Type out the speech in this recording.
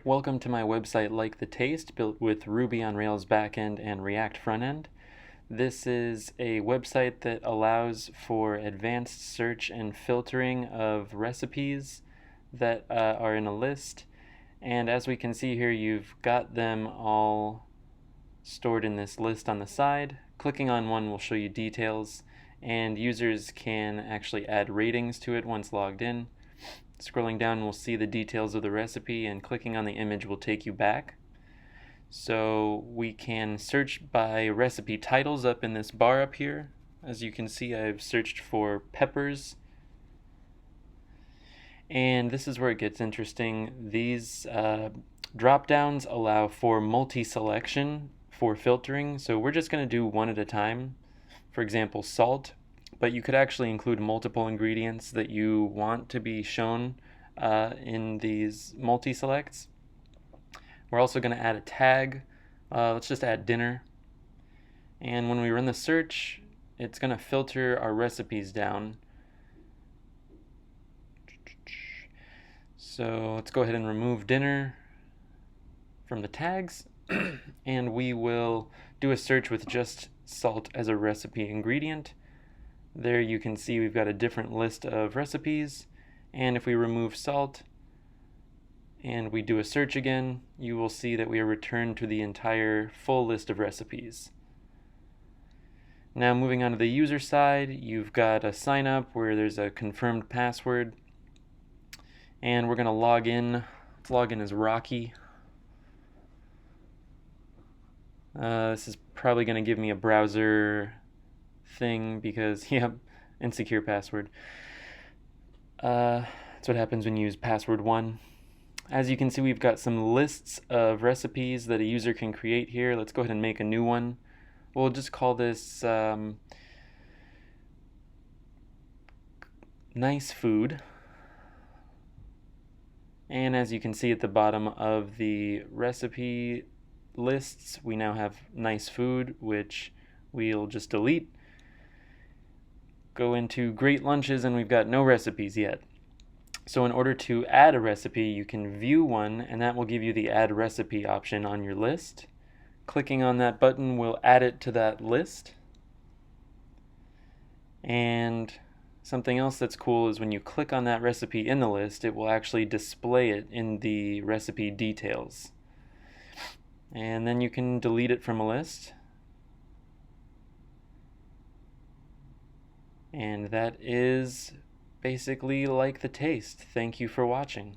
Welcome to my website Like the Taste, built with Ruby on Rails backend and React frontend. This is a website that allows for advanced search and filtering of recipes that are in a list. And as we can see here, you've got them all stored in this list on the side. Clicking on one will show you details, and users can actually add ratings to it once logged in. Scrolling down, we'll see the details of the recipe, and clicking on the image will take you back. So we can search by recipe titles up in this bar up here. As you can see, I've searched for peppers. And this is where it gets interesting. These drop downs allow for multi-selection for filtering. So we're just going to do one at a time. For example, salt. But you could actually include multiple ingredients that you want to be shown in these multi-selects. We're also going to add a tag. Let's just add dinner. And when we run the search, it's going to filter our recipes down. So let's go ahead and remove dinner from the tags. And we will do a search with just salt as a recipe ingredient. There you can see we've got a different list of recipes, and if we remove salt and we do a search again, you will see that we are returned to the entire full list of recipes. Now moving on to the user side, you've got a sign up where there's a confirmed password, and we're going to log in. Let's log in as Rocky. This is probably going to give me a browser thing because, insecure password. That's what happens when you use password 1. As you can see, we've got some lists of recipes that a user can create here. Let's go ahead and make a new one. We'll just call this nice food. And as you can see at the bottom of the recipe lists, we now have nice food, which we'll just delete. Go into great lunches, and we've got no recipes yet. So in order to add a recipe, you can view one, and that will give you the add recipe option on your list. Clicking on that button will add it to that list. And something else that's cool is when you click on that recipe in the list, it will actually display it in the recipe details. And then you can delete it from a list. And that is basically Like the Taste. Thank you for watching.